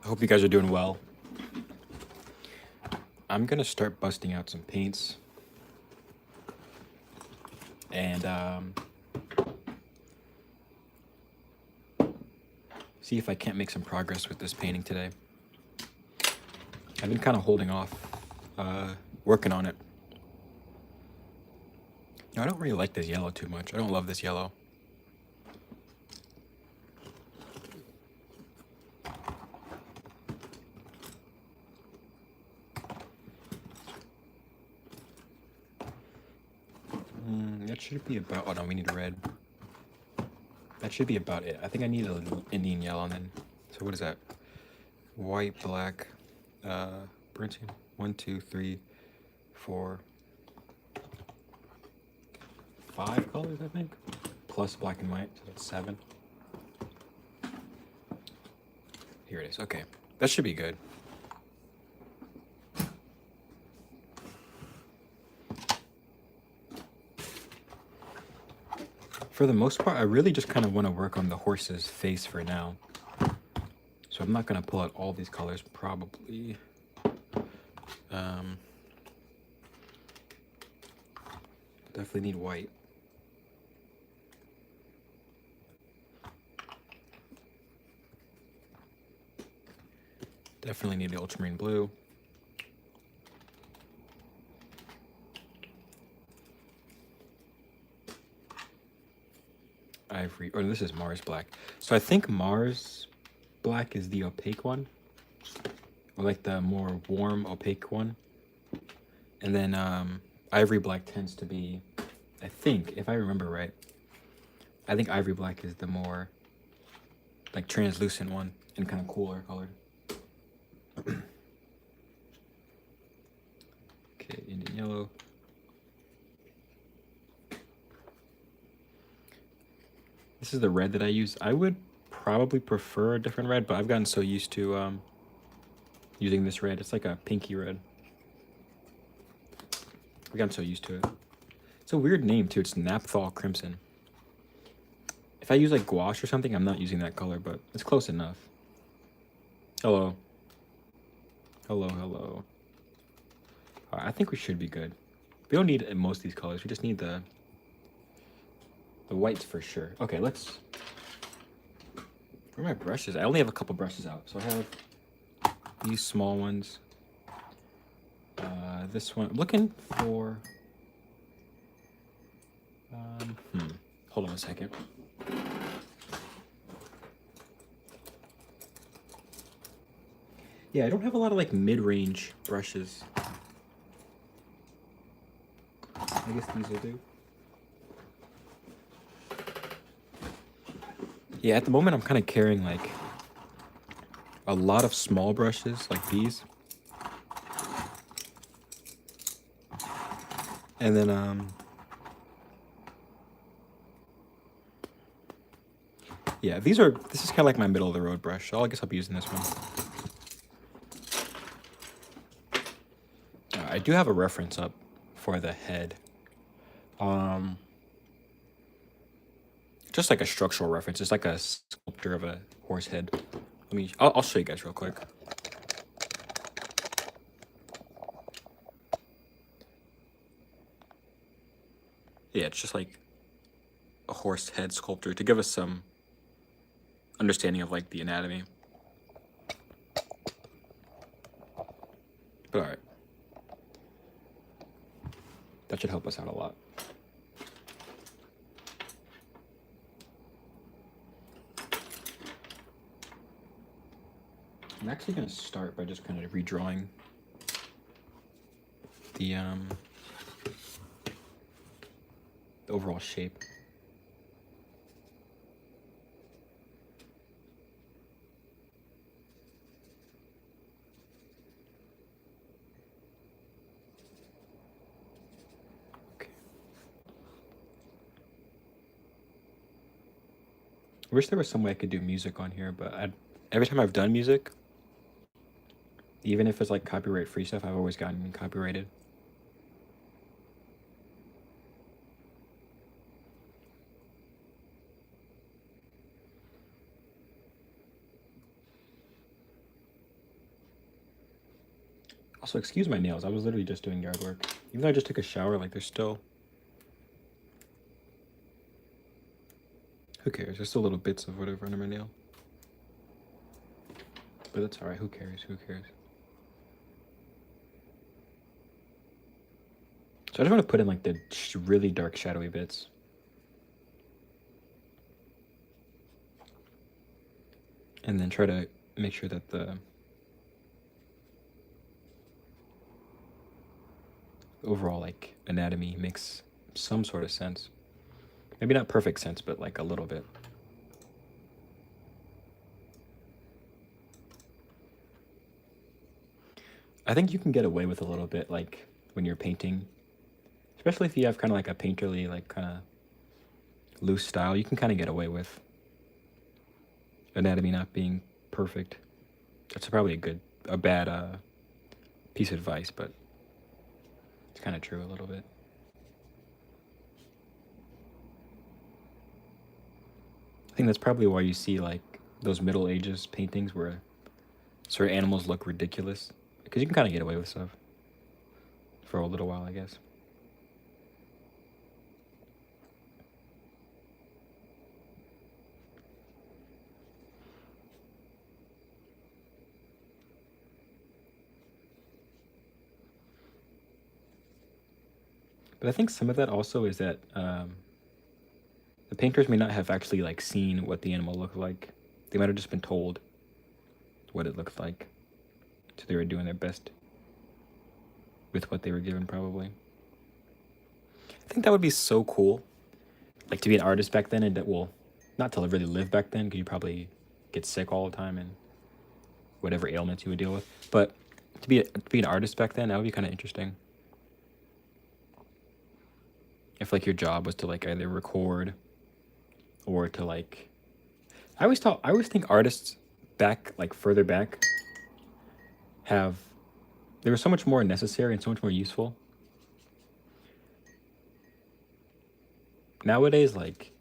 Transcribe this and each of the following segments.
I hope you guys are doing well. I'm gonna start busting out some paints and see if I can't make some progress with this painting today. I've been kind of holding off, working on it. No, I don't really like this yellow too much. I don't love this yellow. That should be about. Oh no, we need a red. That should be about it. I think I need a little Indian yellow and then. So what is that? White, black, burnt in 1, 2, 3, 4, 5 colors, I think, plus black and white, so that's 7. Here it is. Okay, that should be good. For the most part, I really just kind of want to work on the horse's face for now. So I'm not going to pull out all these colors, probably. Definitely need white. Definitely need the ultramarine blue. Ivory, or this is Mars black. So I think Mars black is the opaque one, or like the more warm opaque one. And then ivory black tends to be, I think, if I remember right, I think ivory black is the more like translucent one and kind of cooler colored. Okay, Indian yellow. This is the red that I use. I would probably prefer a different red, but I've gotten so used to using this red. It's like a pinky red. I've gotten so used to it. It's a weird name too. It's Naphthol Crimson. If I use like gouache or something, I'm not using that color, but it's close enough. Hello. Hello, hello. All right, I think we should be good. We don't need most of these colors. We just need the whites for sure. Okay, let's... Where are my brushes? I only have a couple brushes out. So I have these small ones. This one. I'm looking for... Hold on a second. Yeah, I don't have a lot of like mid-range brushes. I guess these will do. Yeah, at the moment I'm kind of carrying like a lot of small brushes like these. And then yeah, this is kind of like my middle of the road brush. So I guess I'll be using this one. I do have a reference up for the head. Just like a structural reference. It's like a sculpture of a horse head. I'll show you guys real quick. Yeah, it's just like a horse head sculpture to give us some understanding of like the anatomy. But all right. That should help us out a lot. I'm actually going to start by just kind of redrawing the overall shape. Okay. I wish there was some way I could do music on here, but every time I've done music, even if it's like copyright free stuff, I've always gotten copyrighted. Also, excuse my nails. I was literally just doing yard work. Even though I just took a shower, like, there's still... Who cares? There's still little bits of whatever under my nail. But that's alright. Who cares? Who cares? So I just want to put in, like, the really dark, shadowy bits. And then try to make sure that the overall, like, anatomy makes some sort of sense. Maybe not perfect sense, but, like, a little bit. I think you can get away with a little bit, like, when you're painting. Especially if you have kind of, like, a painterly, like, kind of loose style. You can kind of get away with anatomy not being perfect. That's probably a bad piece of advice, but it's kind of true a little bit. I think that's probably why you see, like, those Middle Ages paintings where certain animals look ridiculous. Because you can kind of get away with stuff for a little while, I guess. But I think some of that also is that the painters may not have actually, like, seen what the animal looked like. They might have just been told what it looked like. So they were doing their best with what they were given, probably. I think that would be so cool. Like, to be an artist back then, and that, well, not to really live back then, because you probably get sick all the time and whatever ailments you would deal with. But to be an artist back then, that would be kind of interesting. If, like, your job was to, like, either record or to, like... I always think artists back, like, further back they were so much more necessary and so much more useful. Nowadays, like,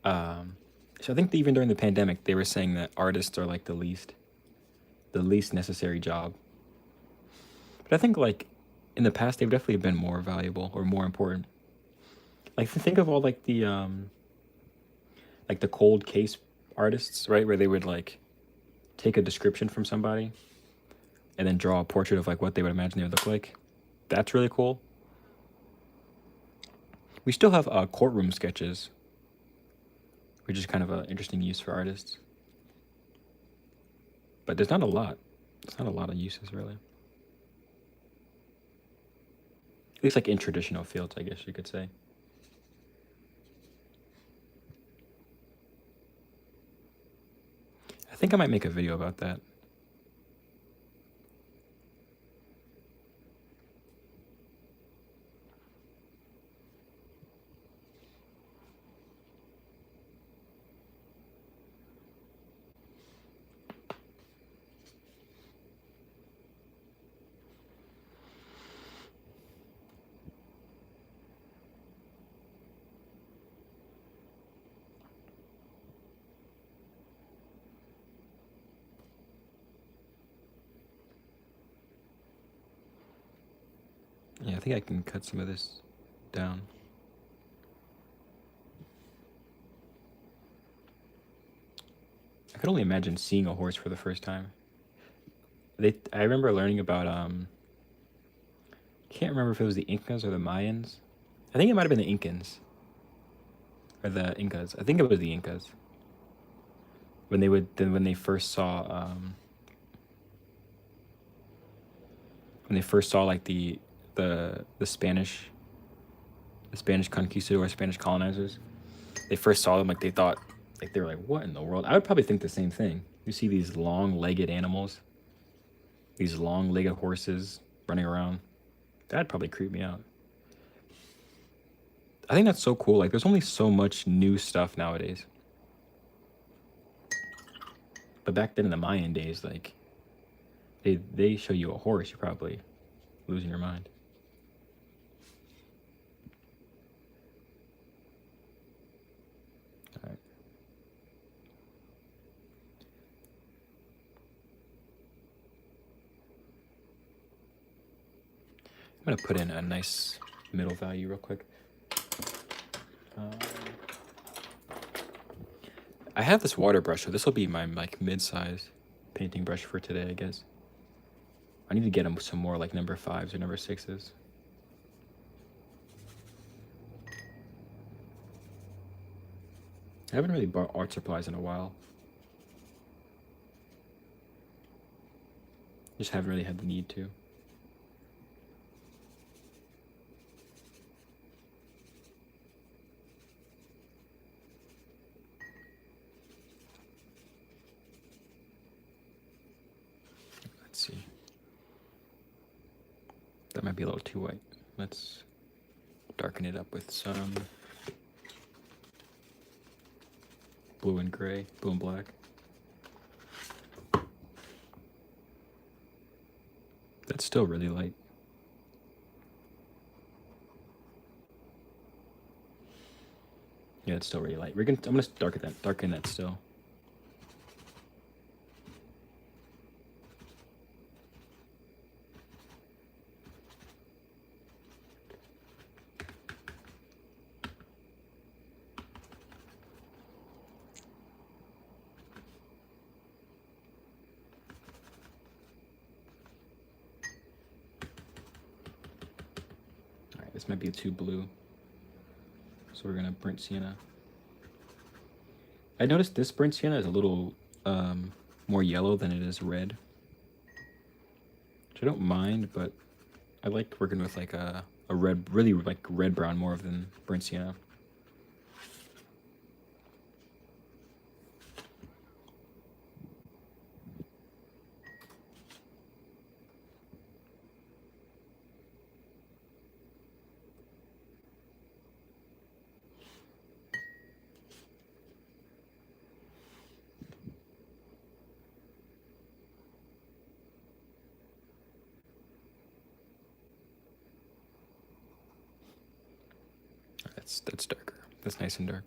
so I think even during the pandemic, they were saying that artists are, like, the least necessary job. But I think, like, in the past, they've definitely been more valuable or more important. Like, think of all, like, the cold case artists, right? Where they would, like, take a description from somebody and then draw a portrait of, like, what they would imagine they would look like. That's really cool. We still have courtroom sketches, which is kind of an interesting use for artists. But there's not a lot. There's not a lot of uses, really. At least, like, in traditional fields, I guess you could say. I think I might make a video about that. Yeah, I think I can cut some of this down. I could only imagine seeing a horse for the first time. I remember learning about can't remember if it was the Incas or the Mayans. I think it might have been the Incans or the Incas. I think it was the Incas. When they first saw like the Spanish conquistadors, Spanish colonizers, they first saw them, like, they thought, like, they were like, what in the world? I would probably think the same thing. You see these long-legged animals, these long-legged horses running around. That'd probably creep me out. I think that's so cool. Like, there's only so much new stuff nowadays. But back then in the Mayan days, like, they show you a horse, you're probably losing your mind. All right. I'm gonna put in a nice middle value real quick. I have this water brush, so this will be my like mid-size painting brush for today, I guess. I need to get some more like number 5s or number 6s. I haven't really bought art supplies in a while. Just haven't really had the need to. Let's see. That might be a little too white. Let's darken it up with some blue and gray, blue and black. That's still really light. Yeah, it's still really light. I'm gonna darken that still. All right, this might be too blue. So we're gonna burnt sienna. I noticed this burnt sienna is a little more yellow than it is red. Which I don't mind, but I like working with like a red, really like red brown more than burnt sienna. That's darker. That's nice and dark.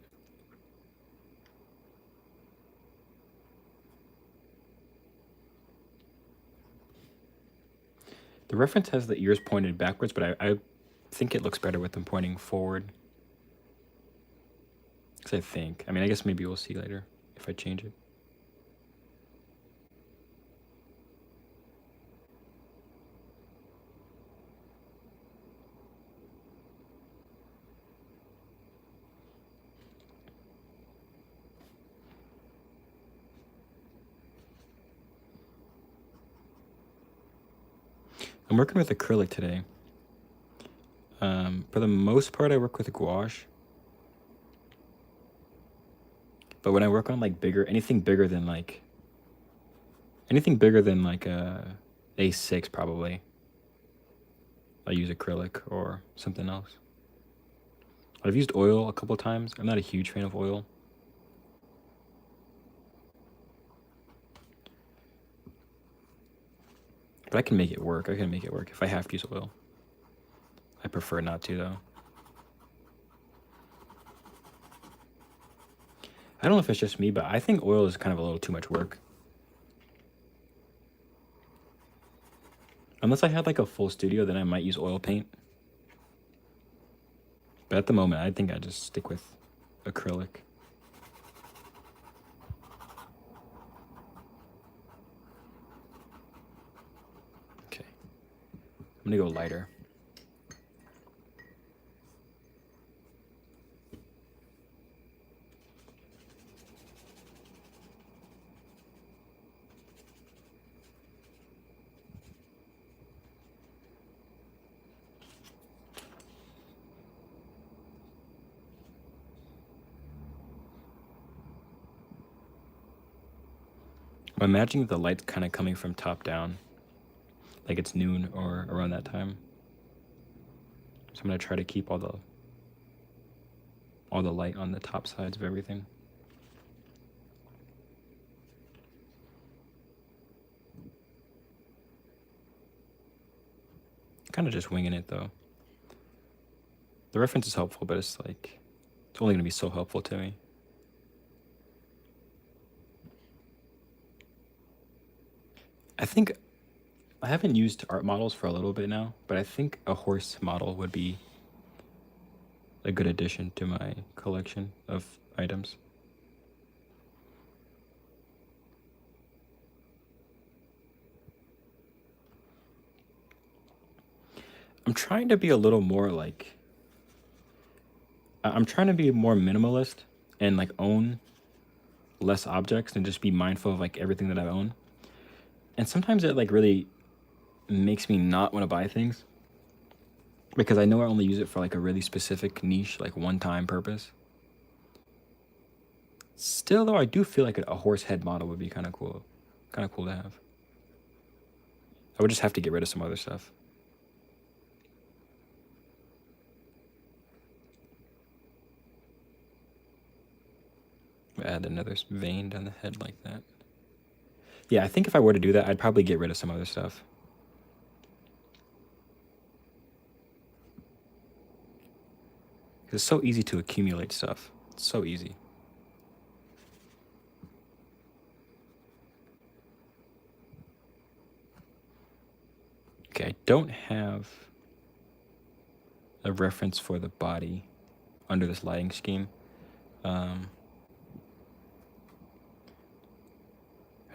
The reference has the ears pointed backwards, but I think it looks better with them pointing forward. Because I think. I mean, I guess maybe we'll see later if I change it. I'm working with acrylic today. For the most part, I work with gouache. But when I work on like anything bigger than like a A6 probably, I use acrylic or something else. I've used oil a couple of times. I'm not a huge fan of oil. But I can make it work. I can make it work if I have to use oil. I prefer not to, though. I don't know if it's just me, but I think oil is kind of a little too much work. Unless I had like a full studio, then I might use oil paint. But at the moment, I think I just stick with acrylic. Okay. I'm gonna go lighter. I'm imagining the light's kind of coming from top down, like it's noon or around that time. So I'm gonna try to keep all the light on the top sides of everything. Kind of just winging it though. The reference is helpful, but it's like it's only gonna be so helpful to me. I think I haven't used art models for a little bit now, but I think a horse model would be a good addition to my collection of items. I'm trying to be a little more like I'm trying to be more minimalist and like own less objects and just be mindful of like everything that I own. And sometimes it like really makes me not want to buy things because I know I only use it for like a really specific niche, like one-time purpose. Still though, I do feel like a horse head model would be kind of cool to have. I would just have to get rid of some other stuff. Add another vein down the head like that. Yeah, I think if I were to do that, I'd probably get rid of some other stuff. It's so easy to accumulate stuff. It's so easy. Okay, I don't have a reference for the body under this lighting scheme. I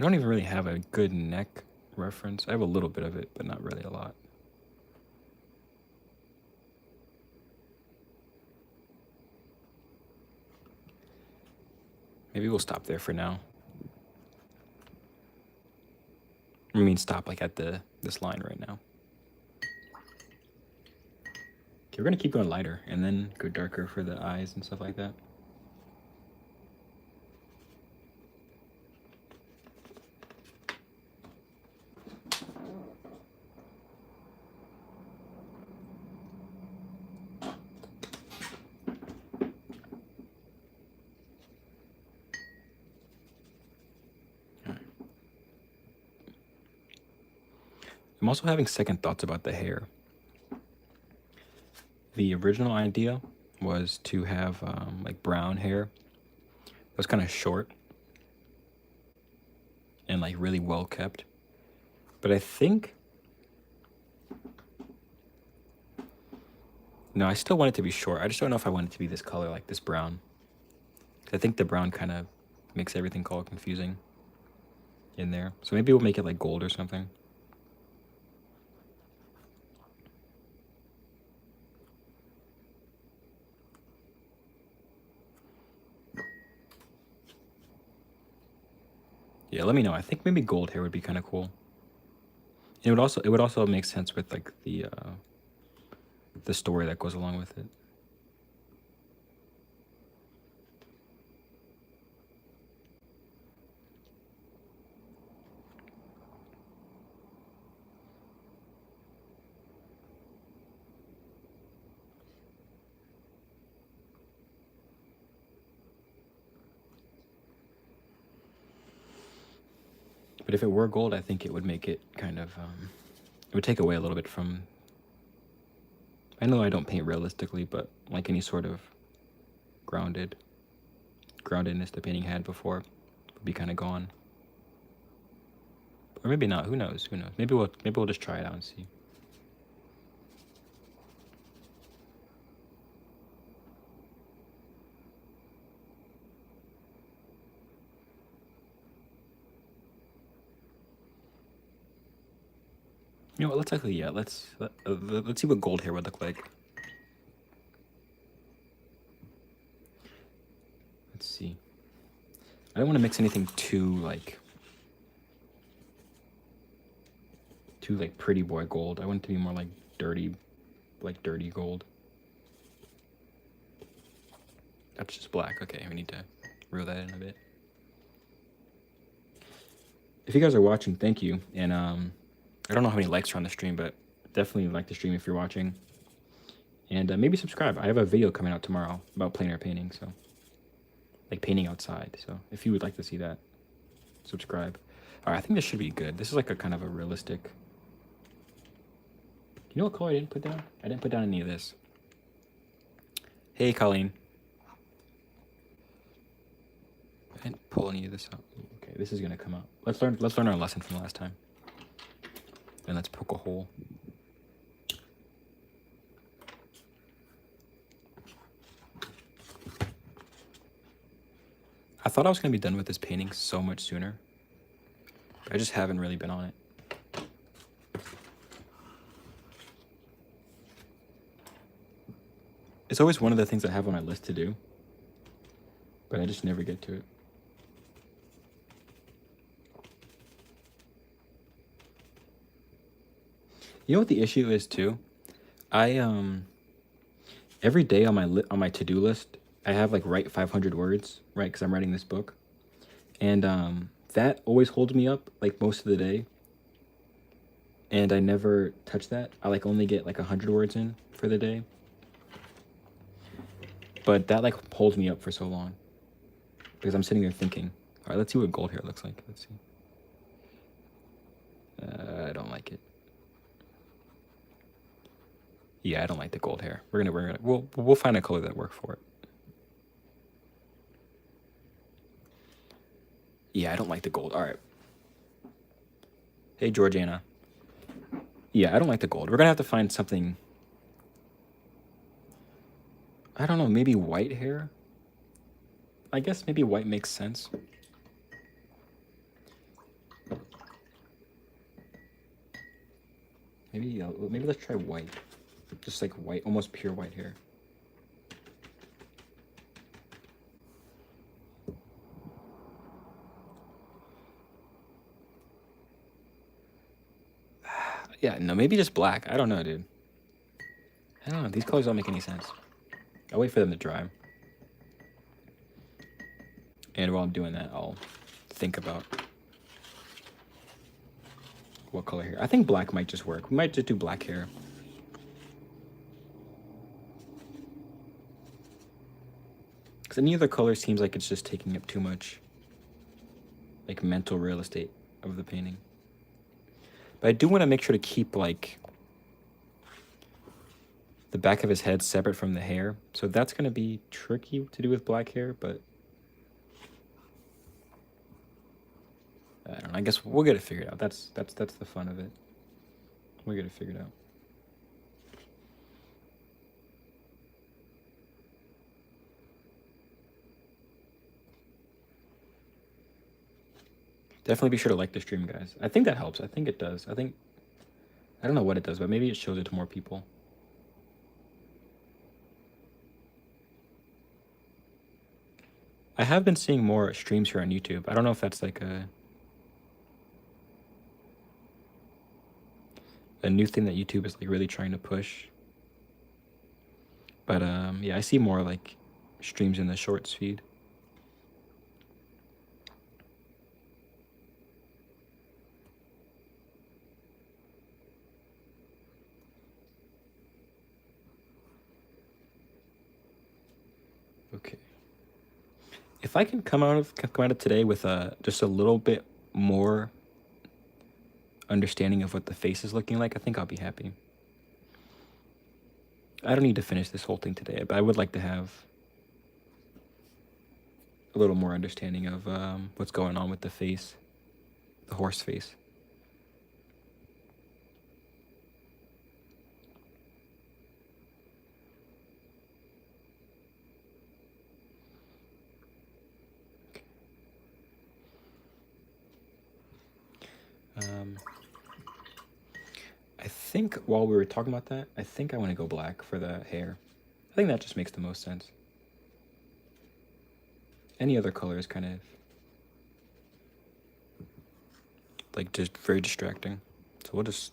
don't even really have a good neck reference. I have a little bit of it, but not really a lot. Maybe we'll stop there for now. I mean, stop like at this line right now. Okay, we're gonna keep going lighter and then go darker for the eyes and stuff like that. I'm also having second thoughts about the hair. The original idea was to have like brown hair. It was kind of short and like really well kept. But I think no, I still want it to be short. I just don't know if I want it to be this color, like this brown. I think the brown kind of makes everything all confusing in there. So maybe we'll make it like gold or something. Yeah, let me know. I think maybe gold hair would be kind of cool. It would also make sense with like the story that goes along with it. But if it were gold, I think it would make it kind of it would take away a little bit from. I know I don't paint realistically, but like any sort of groundedness the painting had before would be kind of gone. Or maybe not. Who knows? Who knows? Maybe we'll just try it out and see. You know what? Let's actually let's see what gold hair would look like. Let's see. I don't want to mix anything too like pretty boy gold. I want it to be more like dirty gold. That's just black. Okay, we need to reel that in a bit. If you guys are watching, thank you. And I don't know how many likes are on the stream, but definitely like the stream if you're watching. And maybe subscribe. I have a video coming out tomorrow about plein air painting, so like painting outside. So if you would like to see that, subscribe. All right, I think this should be good. This is like a kind of a realistic. You know what color I didn't put down? I didn't put down any of this. Hey, Colleen. I didn't pull any of this out. Okay, this is gonna come out. Let's learn our lesson from last time. And let's poke a hole. I thought I was going to be done with this painting so much sooner. But I just haven't really been on it. It's always one of the things I have on my list to do. But I just never get to it. You know what the issue is too? I every day on my to-do list, I have like write 500 words, right? Because I'm writing this book. And that always holds me up like most of the day. And I never touch that. I like only get like 100 words in for the day. But that like holds me up for so long. Because I'm sitting there thinking, all right, let's see what gold hair looks like. Let's see. I don't like it. Yeah, I don't like the gold hair. We'll find a color that works for it. Yeah, I don't like the gold. All right. Hey, Georgiana. Yeah, I don't like the gold. We're gonna have to find something. I don't know, maybe white hair? I guess maybe white makes sense. Maybe let's try white. Just like white, almost pure white hair. Yeah, no, maybe just black. I don't know, dude. I don't know. These colors don't make any sense. I'll wait for them to dry. And while I'm doing that, I'll think about what color hair. I think black might just work. We might just do black hair. Because any other color seems like it's just taking up too much like mental real estate of the painting. But I do want to make sure to keep like the back of his head separate from the hair. So that's going to be tricky to do with black hair, but I don't know. I guess we'll get it figured out. That's the fun of it. We'll get it figured out. Definitely be sure to like the stream, guys. I think that helps. I think it does. I don't know what it does, but maybe it shows it to more people. I have been seeing more streams here on YouTube. I don't know if that's like a new thing that YouTube is like really trying to push. But yeah, I see more like streams in the shorts feed. Okay. If I can come out of today with just a little bit more understanding of what the face is looking like, I think I'll be happy. I don't need to finish this whole thing today, but I would like to have a little more understanding of what's going on with the face, the horse face. I think while we were talking about that, I think I want to go black for the hair. I think that just makes the most sense. Any other color is kind of like just very distracting. So we'll just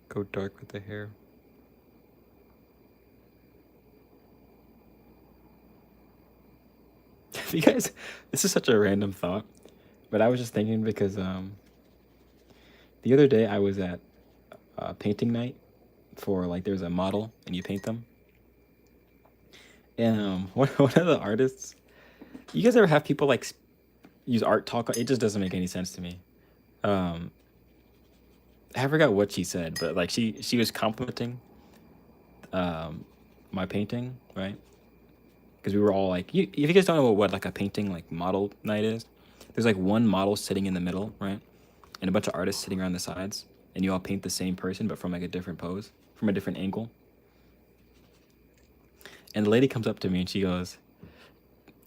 go dark with the hair. You guys, this is such a random thought, but I was just thinking because the other day I was at painting night for like there's a model and you paint them. And one of the artists, you guys ever have people like use art talk? It just doesn't make any sense to me. I forgot what she said, but like she was complimenting my painting, right? Because we were all like, if you guys don't know what like a painting like model night is, there's like one model sitting in the middle, right? and a bunch of artists sitting around the sides, and you all paint the same person but from like a different pose, from a different angle. And the lady comes up to me and she goes,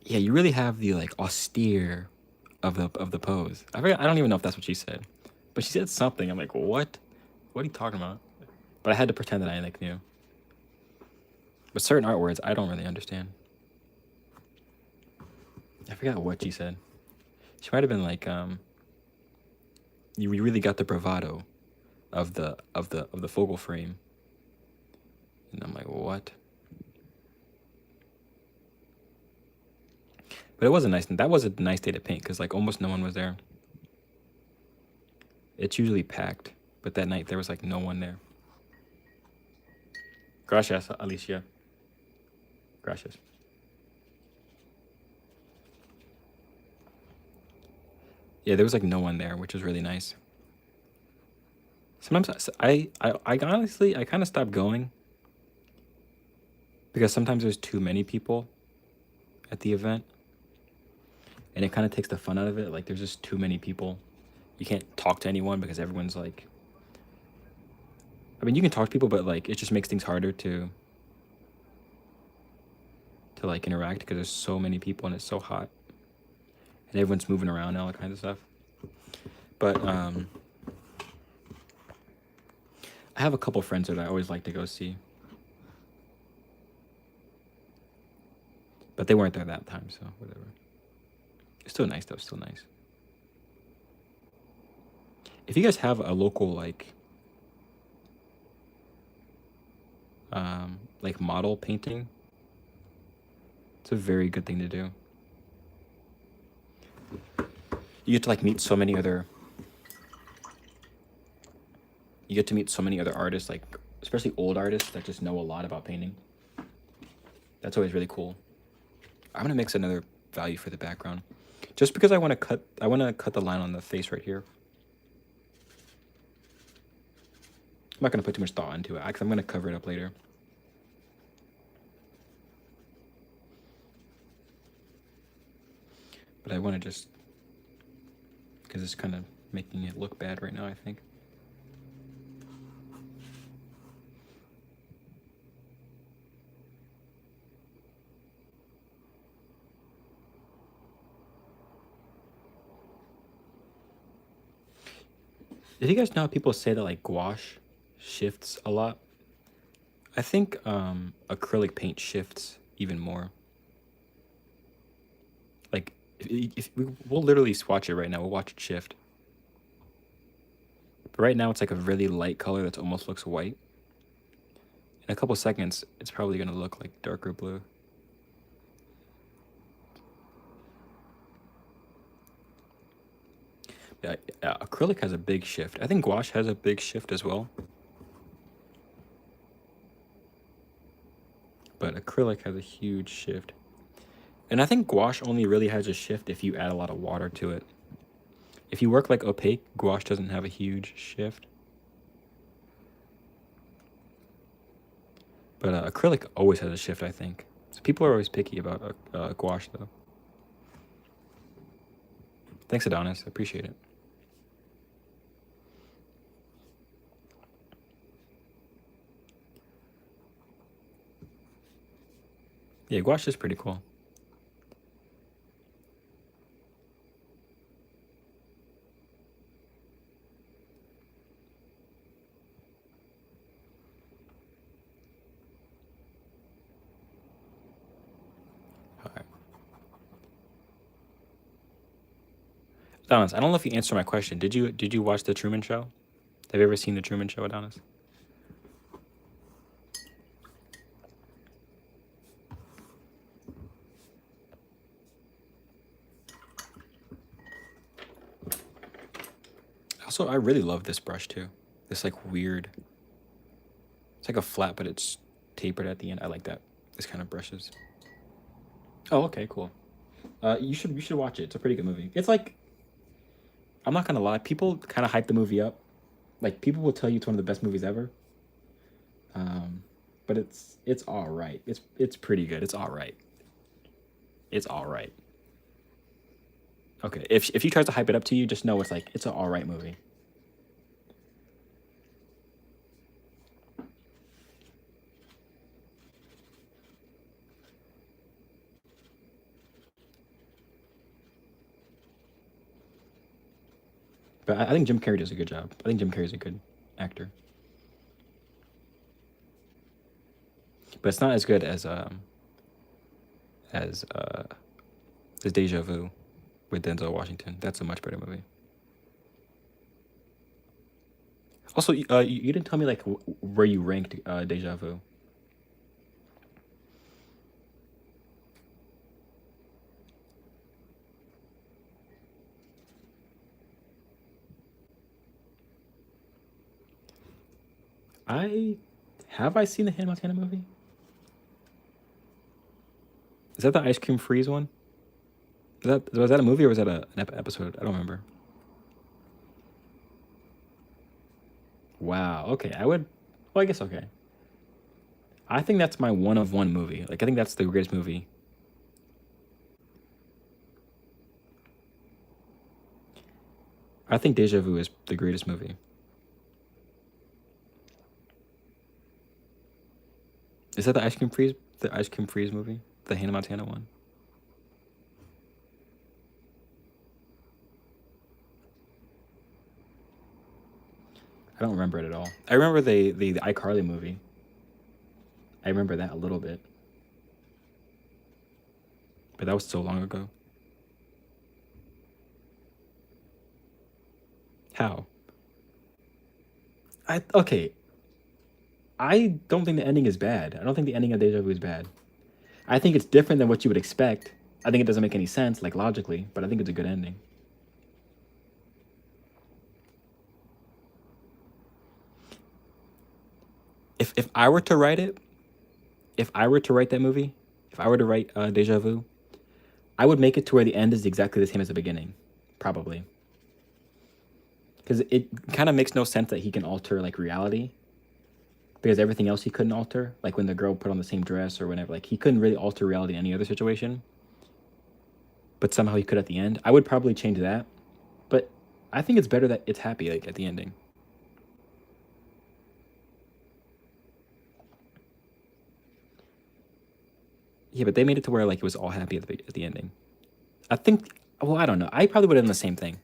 "Yeah, you really have the like austere of the pose." I forgot, I don't even know if that's what she said, but she said something. I'm like, what? What are you talking about? But I had to pretend that I like knew. But certain art words I don't really understand. I forgot what she said. She might have been like, you really got the bravado of the focal frame. And I'm like, what? But it was a nice, that was a nice day to paint because like almost no one was there. It's usually packed, but that night there was like no one there. Gracias, Alicia. Gracias. Yeah, there was like no one there, which was really nice. Sometimes I honestly, I kind of stopped going because sometimes there's too many people at the event and it kind of takes the fun out of it. Like there's just too many people. You can't talk to anyone because everyone's like, I mean, you can talk to people, but like it just makes things harder to like interact because there's so many people and it's so hot and everyone's moving around and all that kind of stuff. But I have a couple friends that I always like to go see, but they weren't there that time, so whatever. It's still nice though. Still nice. If you guys have a local like model painting, it's a very good thing to do. You get to like meet so many other. You get to meet so many other artists, like especially old artists that just know a lot about painting. That's always really cool. I'm gonna mix another value for the background, just because I want to cut. I want to cut the line on the face right here. I'm not gonna put too much thought into it because I'm gonna cover it up later. But I want to just, because it's kind of making it look bad right now, I think. Did you guys know how people say that like gouache shifts a lot? I think acrylic paint shifts even more. Like if we'll literally swatch it right now. We'll watch it shift. But right now it's like a really light color that almost looks white. In a couple seconds, it's probably gonna look like darker blue. Yeah, acrylic has a big shift. I think gouache has a big shift as well. But acrylic has a huge shift. And I think gouache only really has a shift if you add a lot of water to it. If you work like opaque, gouache doesn't have a huge shift. But acrylic always has a shift, I think. So people are always picky about gouache, though. Thanks, Adonis. I appreciate it. Yeah, gouache is pretty cool. All right. Adonis, I don't know if you answered my question. Did you watch the Truman Show? Have you ever seen the Truman Show, Adonis? Also, I really love this brush too. This like weird. It's like a flat, but it's tapered at the end. I like that. This kind of brushes. Oh, okay, cool. You should watch it. It's a pretty good movie. It's like, I'm not gonna lie, people kind of hype the movie up. Like people will tell you it's one of the best movies ever. But it's all right. It's pretty good. It's all right. It's all right. Okay, if he tries to hype it up to you, just know it's an all right movie. But I think Jim Carrey does a good job. I think Jim Carrey's a good actor, but it's not as good as Deja Vu with Denzel Washington. That's a much better movie. Also, you didn't tell me like where you ranked Deja Vu. I seen the Hannah Montana movie? Is that the ice cream freeze one? Was that a movie or was that an episode? I don't remember. Wow. Okay. I would. Well, I guess okay. I think that's my one of one movie. Like I think that's the greatest movie. I think Deja Vu is the greatest movie. Is that the ice cream freeze? The ice cream freeze movie? The Hannah Montana one? I don't remember it at all. I remember the iCarly movie. I remember that a little bit, but that was so long ago. How? I okay. I don't think the ending is bad. I don't think the ending of Deja Vu is bad. I think it's different than what you would expect. I think it doesn't make any sense, like logically, but I think it's a good ending. If I were to write it, if I were to write that movie, if I were to write Deja Vu, I would make it to where the end is exactly the same as the beginning, probably, because it kind of makes no sense that he can alter like reality, because everything else he couldn't alter, like when the girl put on the same dress or whenever, like he couldn't really alter reality in any other situation, but somehow he could at the end. I would probably change that, but I think it's better that it's happy like at the ending. Yeah, but they made it to where like it was all happy at the ending. I think. Well, I don't know. I probably would have done the same thing.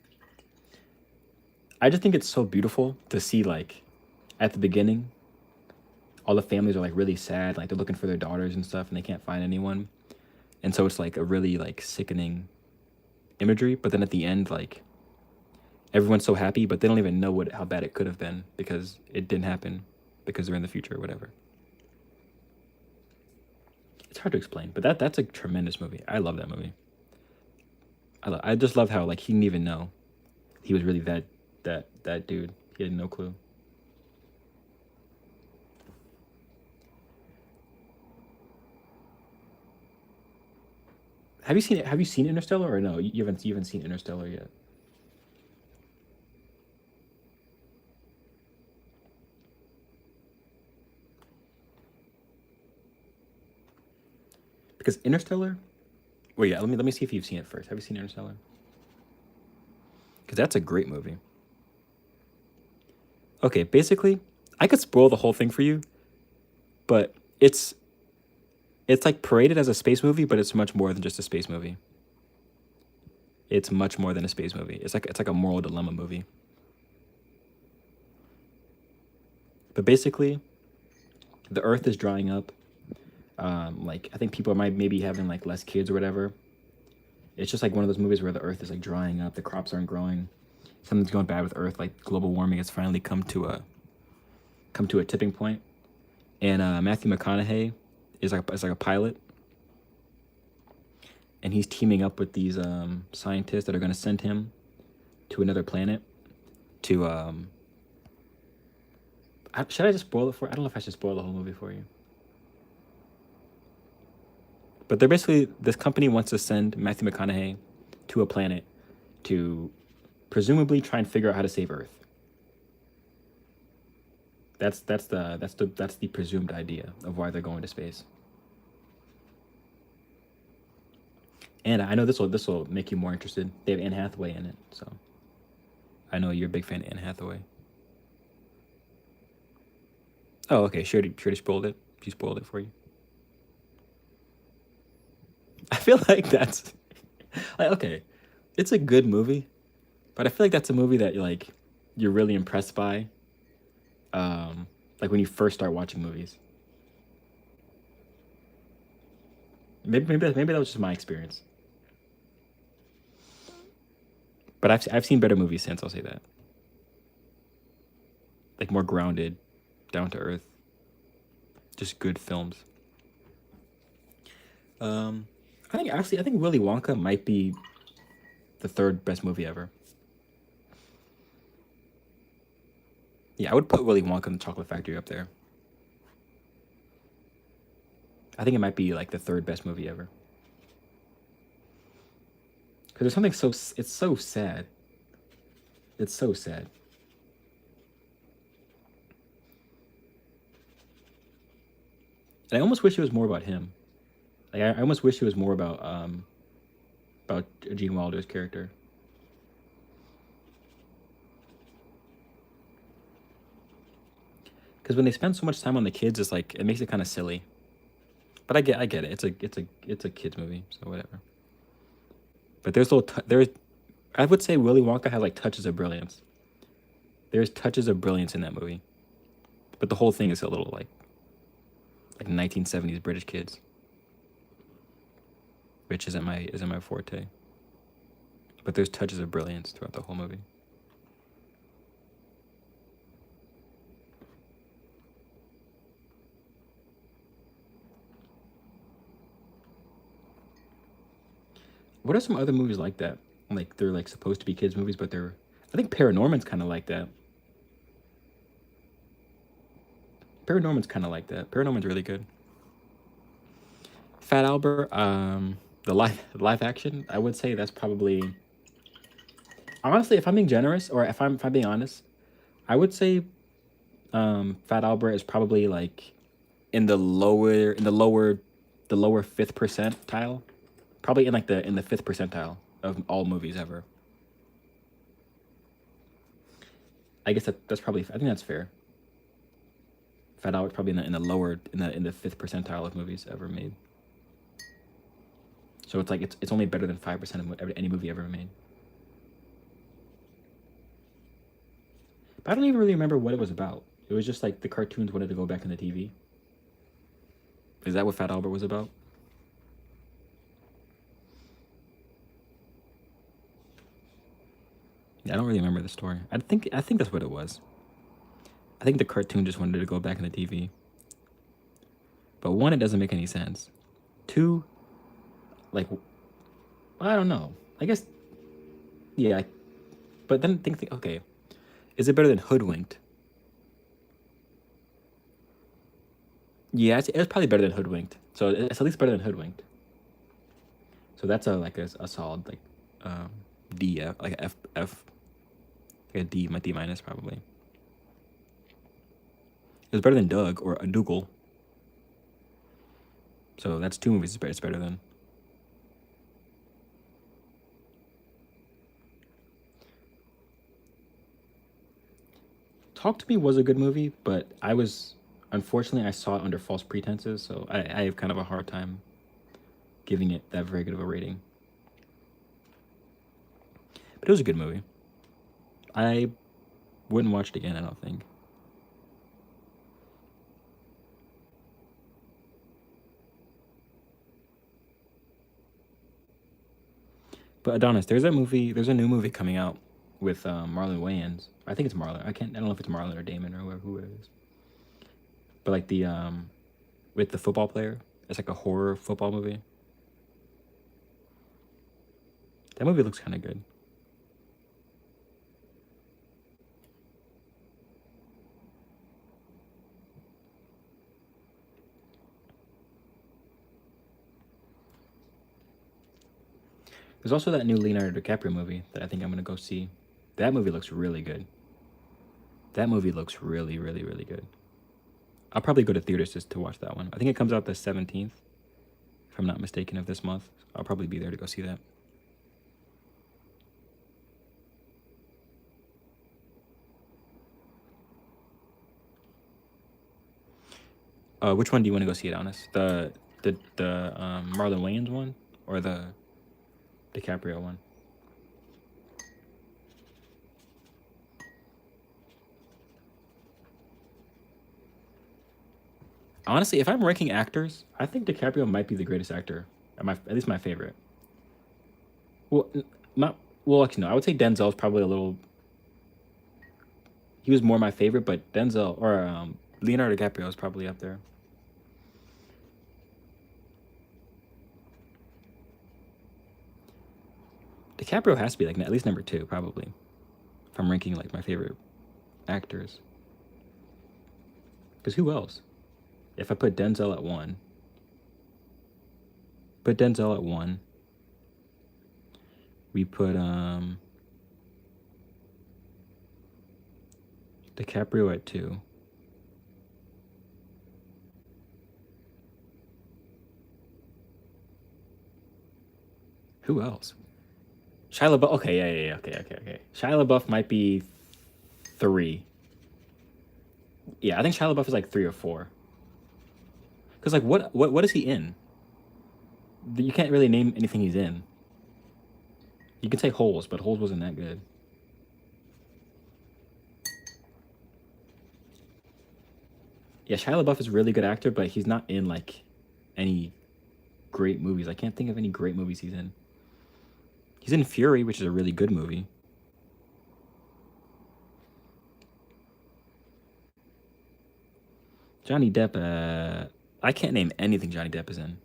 I just think it's so beautiful to see like at the beginning, all the families are like really sad, like they're looking for their daughters and stuff, and they can't find anyone, and so it's like a really like sickening imagery. But then at the end, like everyone's so happy, but they don't even know what how bad it could have been because it didn't happen because they're in the future or whatever. It's hard to explain, but that's a tremendous movie. I love that movie. I just love how like he didn't even know he was really that dude. He had no clue. Have you seen it? Have you seen Interstellar or no? You haven't seen Interstellar yet. Because Interstellar. Well, yeah. Let me see if you've seen it first. Have you seen Interstellar? Because that's a great movie. Okay, basically, I could spoil the whole thing for you, but it's like paraded as a space movie, but it's much more than just a space movie. It's much more than a space movie. It's like a moral dilemma movie. But basically, the Earth is drying up. Like I think people might maybe having like less kids or whatever. It's just like one of those movies where the Earth is like drying up, the crops aren't growing, something's going bad with Earth. Like global warming has finally come to a tipping point. And Matthew McConaughey is like a pilot, and he's teaming up with these scientists that are going to send him to another planet to should I just spoil it for I don't know if I should spoil the whole movie for you, but they're basically this company wants to send Matthew McConaughey to a planet to presumably try and figure out how to save Earth. That's the presumed idea of why they're going to space. And I know this will make you more interested. They have Anne Hathaway in it, so I know you're a big fan of Anne Hathaway. Oh, okay. She already spoiled it. She spoiled it for you. I feel like that's like okay. It's a good movie, but I feel like that's a movie that you're really impressed by. Like when you first start watching movies. Maybe that was just my experience. But I've seen better movies since. I'll say that. Like more grounded, down to earth, just good films. Um, I think Willy Wonka might be the third best movie ever. Yeah, I would put Willy Wonka and the Chocolate Factory up there. I think it might be like the third best movie ever. Because there's something it's so sad. It's so sad. And I almost wish it was more about him. Like I almost wish it was more about Gene Wilder's character. Because when they spend so much time on the kids, it's like it makes it kind of silly. But I get it. It's a kids movie, so whatever. But there's I would say Willy Wonka has like touches of brilliance. There's touches of brilliance in that movie, but the whole thing is a little like 1970s British kids, which isn't my forte. But there's touches of brilliance throughout the whole movie. What are some other movies like that? Like they're like supposed to be kids movies, but they're I think Paranorman's kind of like that. Paranorman's kind of like that. Paranorman's really good. Fat Albert, the live action, I would say that's probably honestly, if I'm being generous or if I'm being honest, I would say Fat Albert is probably like in the lower fifth percentile, probably in the fifth percentile of all movies ever. I guess that's probably I think that's fair. Fat Albert's probably in the lower in the fifth percentile of movies ever made. So it's like it's only better than 5% of any movie ever made. But I don't even really remember what it was about. It was just like the cartoons wanted to go back in the TV. Is that what Fat Albert was about? Yeah, I don't really remember the story. I think that's what it was. I think the cartoon just wanted to go back in the TV. But one, it doesn't make any sense. Two, like I don't know. I guess yeah. But then think okay, is it better than Hoodwinked? Yeah, it's probably better than Hoodwinked. So it's at least better than Hoodwinked. So that's a solid um, D like a F like a D my D minus probably. It's better than Doug or a Dougal. So that's two movies it's better than. Talk to Me was a good movie, but unfortunately I saw it under false pretenses, so I have kind of a hard time giving it that very good of a rating. But it was a good movie. I wouldn't watch it again, I don't think. But Adonis, there's a new movie coming out with Marlon Wayans. I think it's Marlon. I don't know if it's Marlon or Damon or who it is. But like the with the football player, it's like a horror football movie. That movie looks kind of good. There's also that new Leonardo DiCaprio movie that I think I'm gonna go see. That movie looks really good. That movie looks really, really, really good. I'll probably go to theaters just to watch that one. I think it comes out the 17th. if I'm not mistaken, of this month. I'll probably be there to go see that. Which one do you want to go see it, Honest? The Marlon Wayans one or the DiCaprio one? Honestly, if I'm ranking actors, I think DiCaprio might be the greatest actor, at least my favorite. Well, not well. Actually, no. I would say Denzel's probably a little. He was more my favorite, but Denzel or Leonardo DiCaprio is probably up there. DiCaprio has to be like at least number 2, probably. If I'm ranking like my favorite actors, because who else? If I put Denzel at 1, put Denzel at 1. We put DiCaprio at 2. Who else? Shia LaBeouf. Okay, yeah. Okay. Shia LaBeouf might be 3. Yeah, I think Shia LaBeouf is like 3 or 4. Because like, what is he in? You can't really name anything he's in. You can say Holes, but Holes wasn't that good. Yeah, Shia LaBeouf is a really good actor, but he's not in like any great movies. I can't think of any great movies he's in. He's in Fury, which is a really good movie. Johnny Depp, I can't name anything Johnny Depp is in.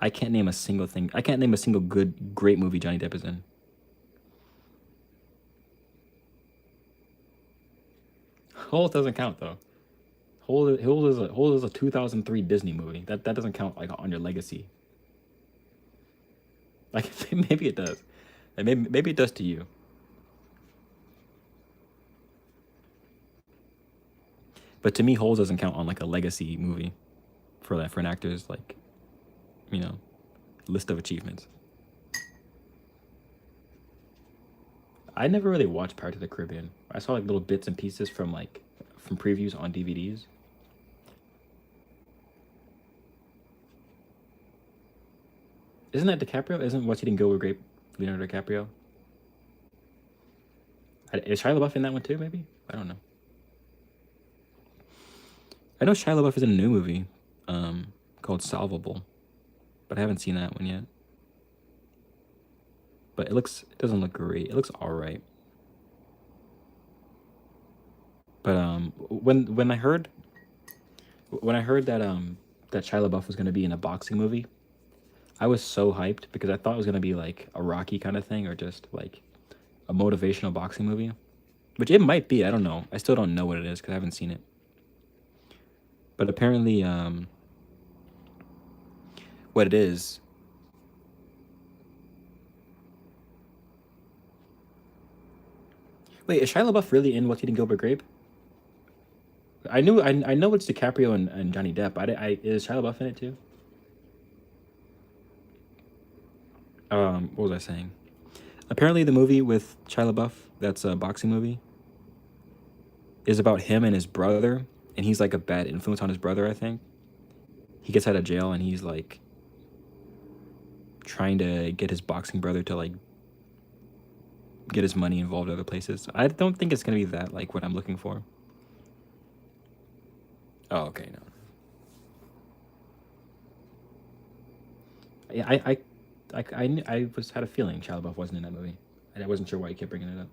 I can't name a single thing. I can't name a single great movie Johnny Depp is in. Holes doesn't count though. Holes is a 2003 Disney movie. That doesn't count like on your legacy. Like maybe it does. Like, maybe it does to you. But to me, Holes doesn't count on like a legacy movie for that for an actor's like, list of achievements. I never really watched Pirates of the Caribbean. I saw like little bits and pieces from previews on DVDs. Isn't that DiCaprio? Isn't What's Eating Gilbert Grape Leonardo DiCaprio? Is Shia LaBeouf in that one too? Maybe, I don't know. I know Shia LaBeouf is in a new movie called Solvable, but I haven't seen that one yet. But it doesn't look great. It looks all right. But when I heard that that Shia LaBeouf was gonna be in a boxing movie, I was so hyped because I thought it was gonna be like a Rocky kind of thing or just like a motivational boxing movie, which it might be. I don't know. I still don't know what it is because I haven't seen it. But apparently, what it is. Wait, is Shia LaBeouf really in What's Eating Gilbert Grape? I know it's DiCaprio and Johnny Depp. Is Shia LaBeouf in it too? What was I saying? Apparently, the movie with Shia LaBeouf, that's a boxing movie, is about him and his brother, and he's like a bad influence on his brother. I think he gets out of jail and he's like trying to get his boxing brother to like get his money involved in other places. I don't think it's gonna be that like what I'm looking for. Oh, okay, no. Yeah, I had a feeling Shia LaBeouf wasn't in that movie, and I wasn't sure why he kept bringing it up.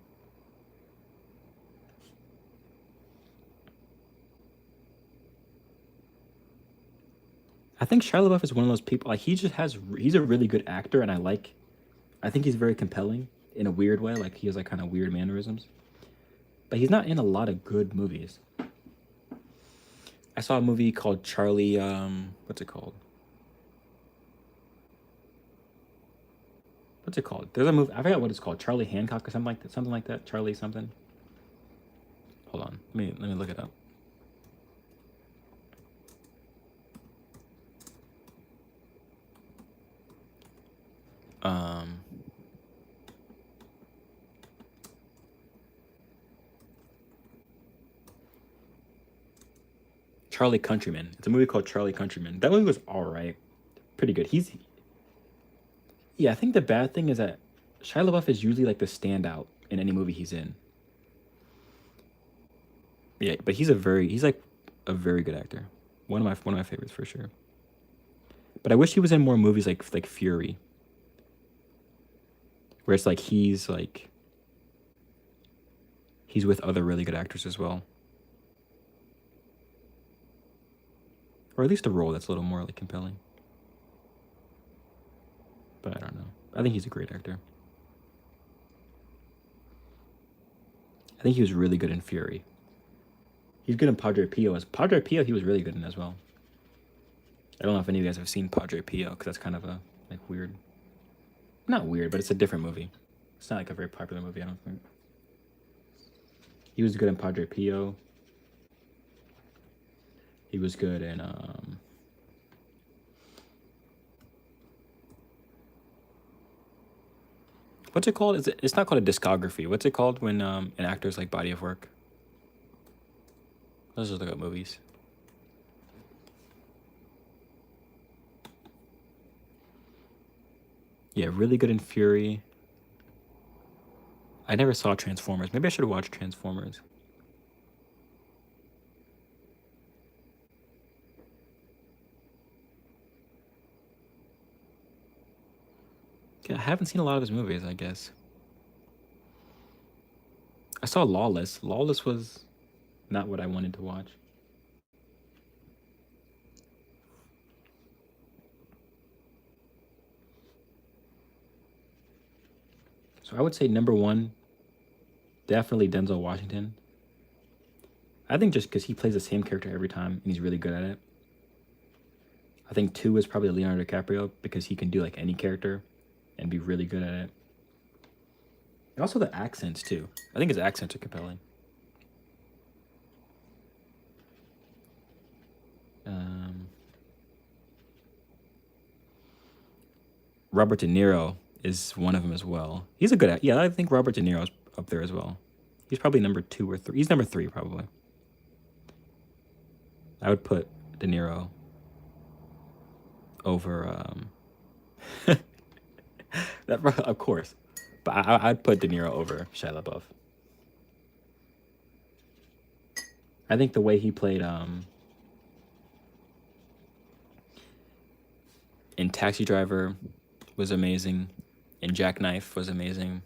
I think Shia LaBeouf is one of those people. Like he's a really good actor, and I think he's very compelling in a weird way. Like he has like kind of weird mannerisms, but he's not in a lot of good movies. I saw a movie called Charlie. What's it called? What's it called? There's a movie. I forgot what it's called. Charlie Hancock or something like that. Something like that. Charlie something. Hold on. Let me look it up. Charlie Countryman. It's a movie called Charlie Countryman. That movie was all right, pretty good. Yeah. I think the bad thing is that Shia LaBeouf is usually like the standout in any movie he's in. Yeah, but he's like a very good actor. One of my favorites for sure. But I wish he was in more movies like Fury, where it's like he's with other really good actors as well, or at least a role that's a little more like compelling. But I don't know. I think he's a great actor. I think he was really good in Fury. He's good in Padre Pio. As Padre Pio, he was really good in as well. I don't know if any of you guys have seen Padre Pio, because that's kind of a like weird, not weird, but it's a different movie. It's not like a very popular movie, I don't think. He was good in Padre Pio. He was good in what's it called? It's not called a discography. What's it called when an actor's like body of work? Let's just look at movies. Yeah, really good in Fury. I never saw Transformers. Maybe I should watch Transformers. Yeah, I haven't seen a lot of his movies, I guess. I saw Lawless. Lawless was not what I wanted to watch. So I would say number one, definitely Denzel Washington. I think just because he plays the same character every time and he's really good at it. I think two is probably Leonardo DiCaprio because he can do like any character and be really good at it. And also the accents too. I think his accents are compelling. Robert De Niro is one of them as well. He's a good yeah. I think Robert De Niro's up there as well. He's probably number 2 or 3. He's number 3 probably. I would put De Niro over that of course, but I'd put De Niro over Shia LaBeouf. I think the way he played in Taxi Driver was amazing, and Jackknife was amazing.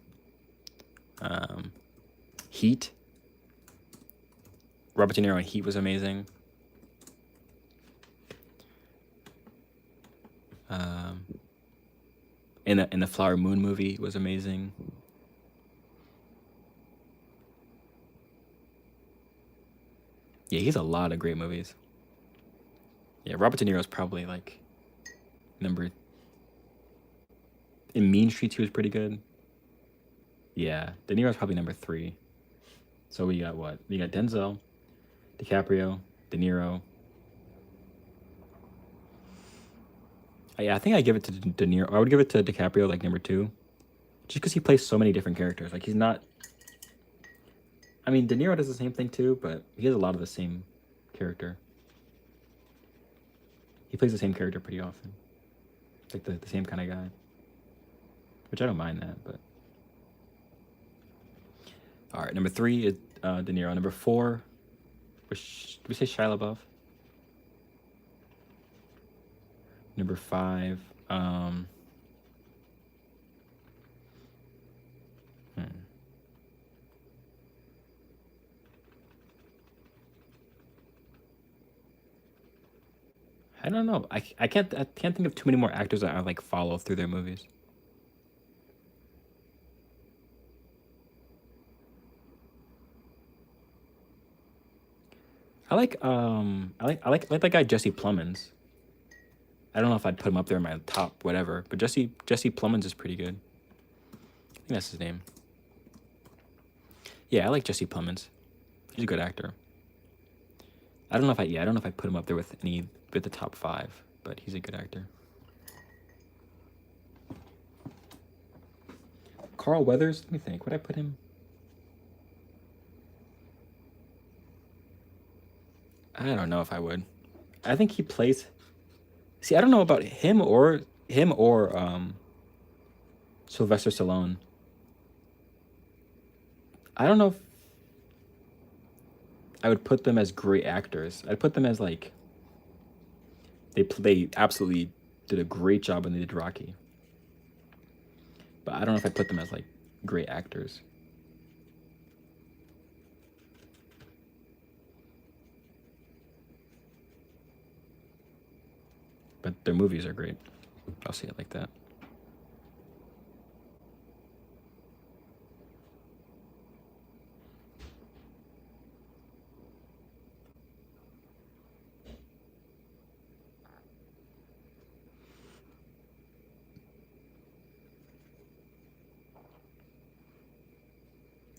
Heat. Robert De Niro in Heat was amazing. In the Flower Moon movie was amazing. Yeah, he's a lot of great movies. Yeah, Robert De Niro's probably like number. In Mean Streets, he was pretty good. Yeah, De Niro's probably number 3. So we got what? We got Denzel, DiCaprio, De Niro. Yeah, I think I give it to De Niro. I would give it to DiCaprio like number 2, just because he plays so many different characters. Like he's not. I mean, De Niro does the same thing too, but he has a lot of the same character. He plays the same character pretty often, like the same kind of guy. Which I don't mind that, but. All right, number 3 is De Niro. Number 4, did we say Shia LaBeouf? Number 5, I don't know. I can't think of too many more actors that I like follow through their movies. I like that guy Jesse Plemons. I don't know if I'd put him up there in my top whatever, but Jesse Plemons is pretty good. I think that's his name. Yeah, I like Jesse Plemons. He's a good actor. I don't know if I put him up there with the top 5, but he's a good actor. Carl Weathers, let me think. Would I put him? I don't know if I would. I think he plays. See, I don't know about him or Sylvester Stallone. I don't know if I would put them as great actors. I'd put them as like they absolutely did a great job when they did Rocky. But I don't know if I put them as like great actors. But their movies are great. I'll say it like that.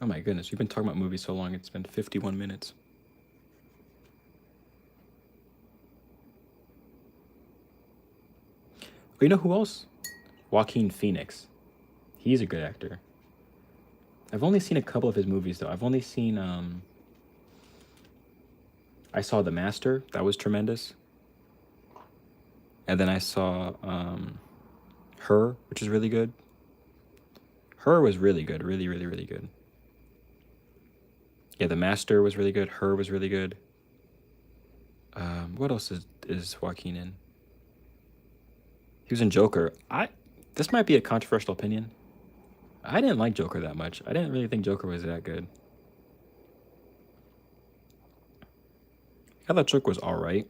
Oh my goodness, we've been talking about movies so long. It's been 51 minutes. But you know who else? Joaquin Phoenix. He's a good actor. I've only seen a couple of his movies though. I've only seen I saw The Master. That was tremendous. And then I saw Her, which is really good. Her was really good. Really, really, really good. Yeah, The Master was really good. Her was really good. What else is Joaquin in? He was in Joker. This might be a controversial opinion. I didn't like Joker that much. I didn't really think Joker was that good. I thought Joker was all right.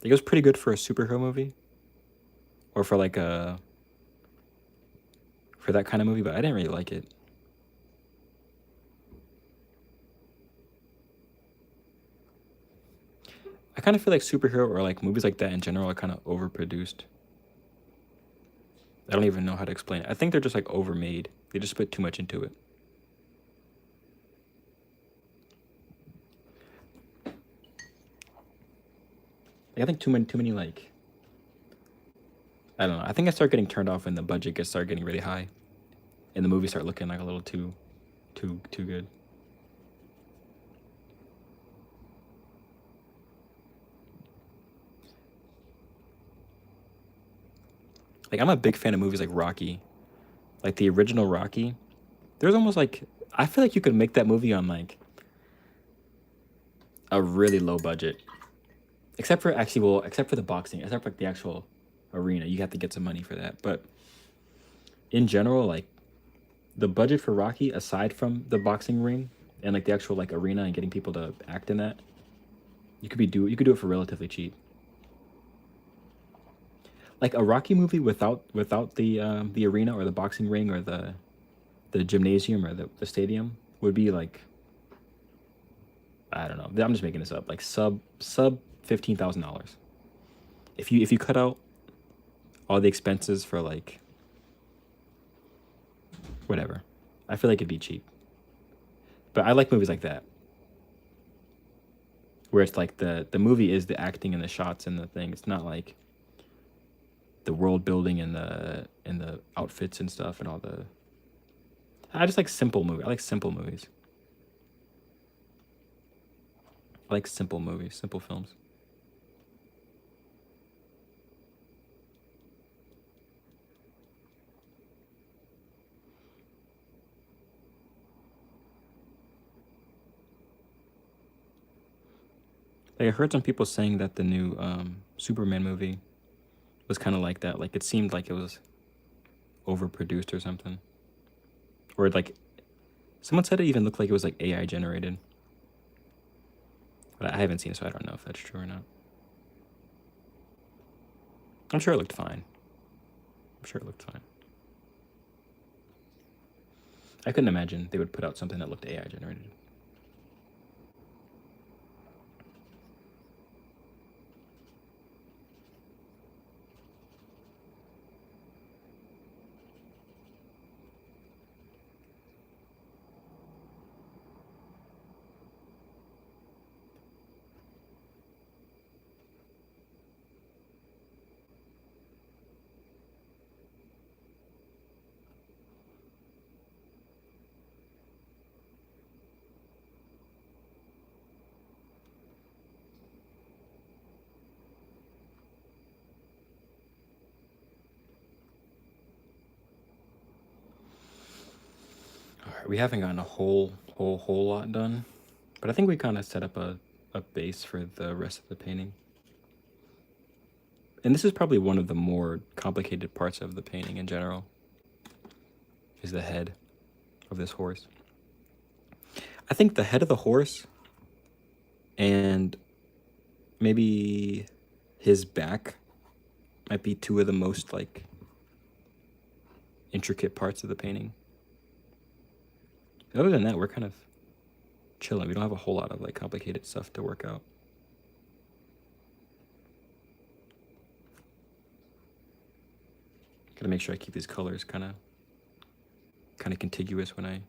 It was pretty good for a superhero movie, or for like a for that kind of movie. But I didn't really like it. I kind of feel like superhero or like movies like that in general are kind of overproduced. I don't even know how to explain it. I think they're just like overmade. They just put too much into it. Like, I think too many like I don't know. I think I start getting turned off when the budget gets start getting really high, and the movies start looking like a little too good. Like I'm a big fan of movies like Rocky, like the original Rocky. There's almost like I feel like you could make that movie on like a really low budget, except for actually well, except for the boxing, except for like the actual arena, you have to get some money for that. But in general, like the budget for Rocky, aside from the boxing ring and like the actual like arena and getting people to act in that, you could do it for relatively cheap. Like a Rocky movie without the arena or the boxing ring or the gymnasium or the stadium would be like I don't know. I'm just making this up. Like sub $15,000. If you cut out all the expenses for like whatever, I feel like it'd be cheap. But I like movies like that where it's like the movie is the acting and the shots and the thing. It's not like the world building and the outfits and stuff and all the. I just like simple movie. I like simple movies. I like simple movies, simple films. Like I heard some people saying that the new Superman movie was kind of like that. Like it seemed like it was overproduced or something, or like someone said it even looked like it was like AI generated. But I haven't seen it, so I don't know if that's true or not. I'm sure it looked fine. I'm sure it looked fine. I couldn't imagine they would put out something that looked AI generated. We haven't gotten a whole lot done, but I think we kind of set up a base for the rest of the painting. And this is probably one of the more complicated parts of the painting in general, is the head of this horse. I think the head of the horse and maybe his back might be two of the most like intricate parts of the painting. Other than that, we're kind of chilling. We don't have a whole lot of like complicated stuff to work out. Gotta make sure I keep these colors kind of contiguous when I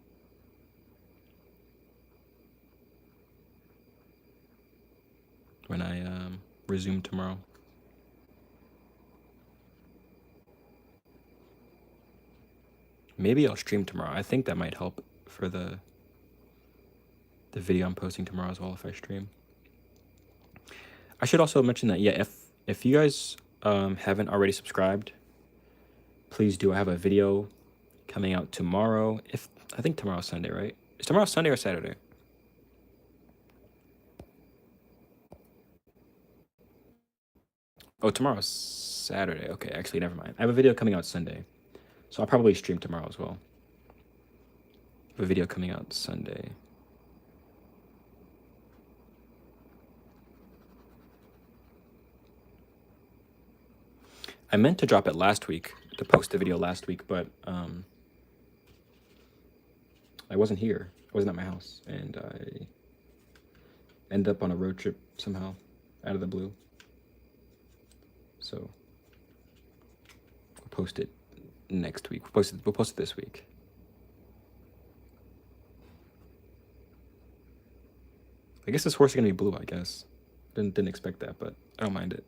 resume tomorrow. Maybe I'll stream tomorrow. I think that might help for the video I'm posting tomorrow as well if I stream. I should also mention that, yeah, if you guys haven't already subscribed, please do. I have a video coming out tomorrow. I think tomorrow's Sunday, right? Is tomorrow Sunday or Saturday? Oh, tomorrow's Saturday. Okay, actually, never mind. I have a video coming out Sunday, so I'll probably stream tomorrow as well. I have a video coming out Sunday. I meant to drop it last week, to post the video last week, but I wasn't here. I wasn't at my house, and I ended up on a road trip somehow, out of the blue. So we'll post it next week. We'll post it this week. I guess this horse is gonna be blue, I guess. Didn't expect that, but I don't mind it.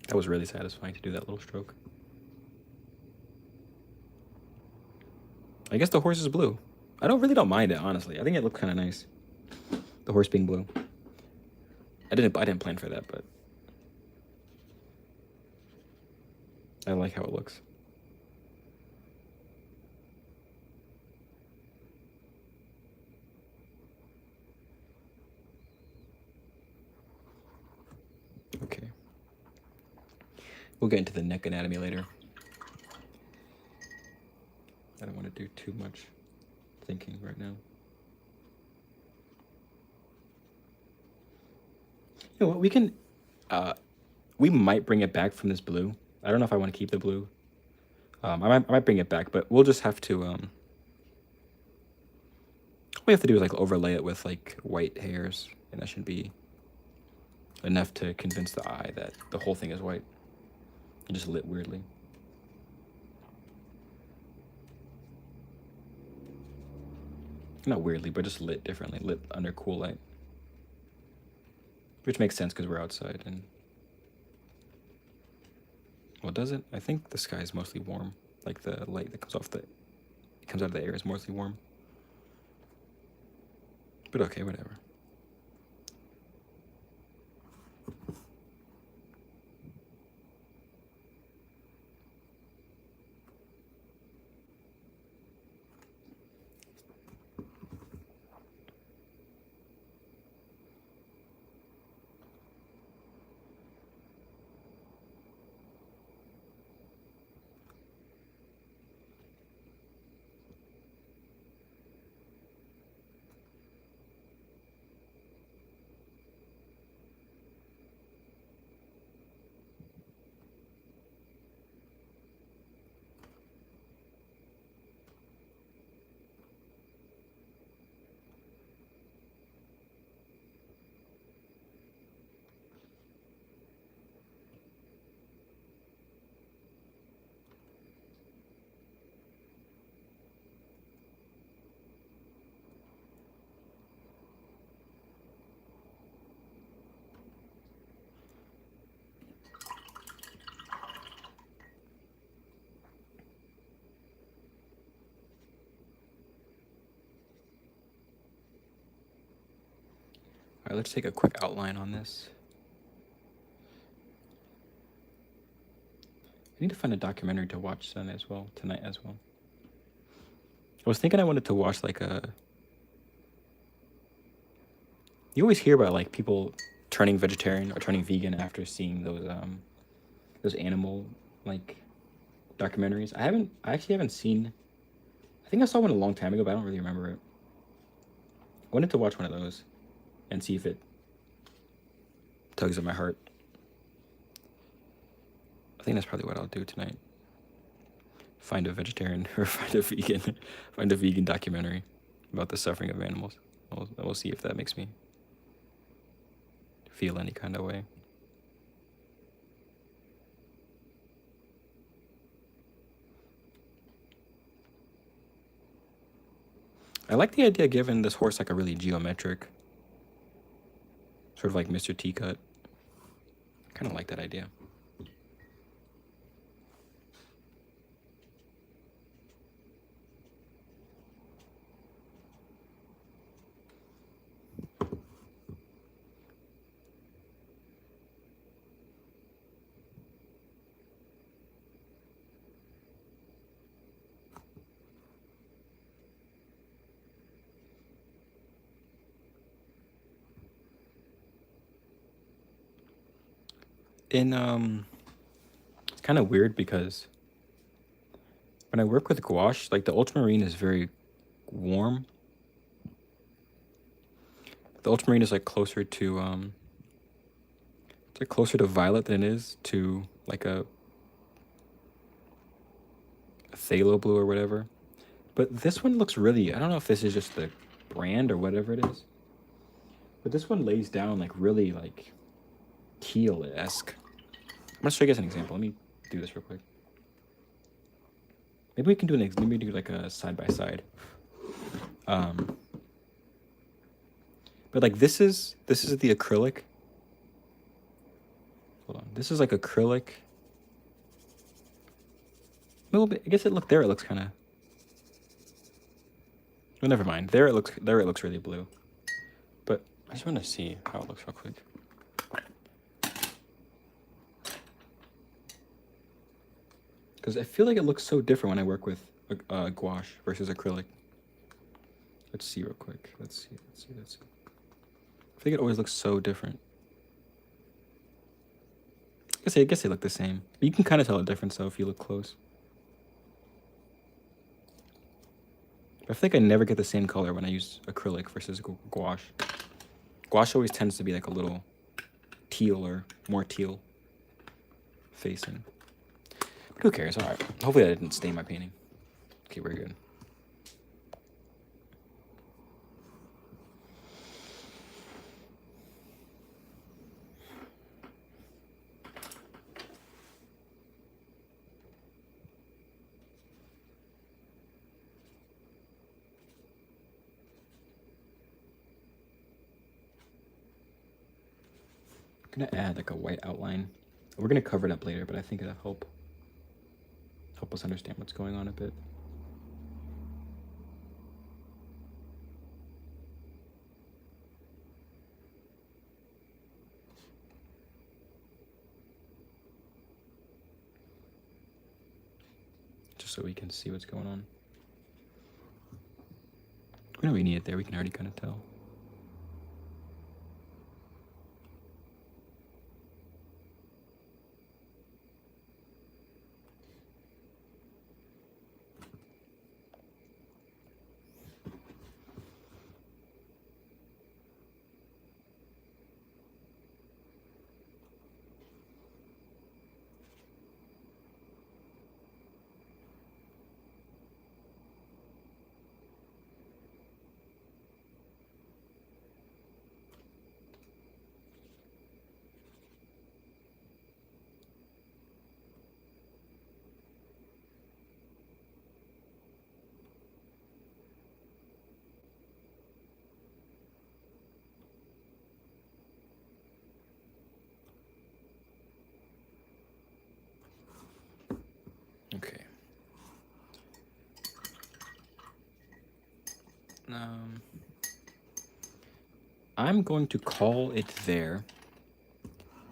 That was really satisfying to do that little stroke. I guess the horse is blue. I really don't mind it, honestly. I think it looks kind of nice. The horse being blue. I didn't plan for that, but I like how it looks. Okay. We'll get into the neck anatomy later. I don't want to do too much thinking right now. You know what, we can, we might bring it back from this blue. I don't know if I want to keep the blue. I might bring it back, but we'll just have to, all we have to do is like overlay it with like white hairs, and that should be enough to convince the eye that the whole thing is white. It just lit weirdly. Not weirdly, but just lit differently, lit under cool light. Which makes sense because we're outside and... Well, does it? I think the sky is mostly warm. Like the light that comes out of the air is mostly warm. But okay, whatever. right, let's take a quick outline on this. I need to find a documentary to watch tonight as well. I was thinking I wanted to watch like a. You always hear about like people turning vegetarian or turning vegan after seeing those animal like documentaries. I actually haven't seen. I think I saw one a long time ago, but I don't really remember it. I wanted to watch one of those and see if it tugs at my heart. I think that's probably what I'll do tonight. Find a vegetarian or find a vegan documentary about the suffering of animals. We'll see if that makes me feel any kind of way. I like the idea of giving this horse like a really geometric, sort of like Mr. T-cut. Kind of like that idea. It's kind of weird because when I work with gouache, like the ultramarine is very warm. The ultramarine is like closer to it's like closer to violet than it is to like a phthalo blue or whatever. But this one looks really, I don't know if this is just the brand or whatever it is, but this one lays down like really like teal-esque. I'm gonna show you guys an example. Let me do this real quick. Maybe we can do maybe do like a side by side. But like this is the acrylic. Hold on, this is like acrylic. A little bit. I guess it looks kind of. Well, never mind. There it looks really blue. But I just want to see how it looks real quick. Because I feel like it looks so different when I work with gouache versus acrylic. Let's see real quick. Let's see. I think it always looks so different. I guess they look the same. But you can kind of tell the difference though if you look close. I think I never get the same color when I use acrylic versus gouache. Gouache always tends to be like a little teal or more teal facing. But who cares? All right. Hopefully I didn't stain my painting. Okay, we're good. I'm gonna add like a white outline. We're gonna cover it up later, but I think it'll help us understand what's going on a bit. Just so we can see what's going on. We know we need it there, we can already kind of tell. Okay. I'm going to call it there.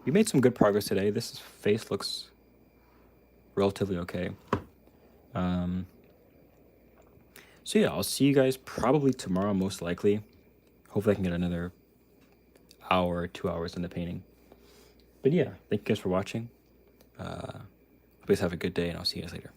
We made some good progress today. This face looks relatively okay. So yeah, I'll see you guys probably tomorrow, most likely. Hopefully I can get another hour or 2 hours in the painting. But yeah, thank you guys for watching. Hope you guys have a good day, and I'll see you guys later.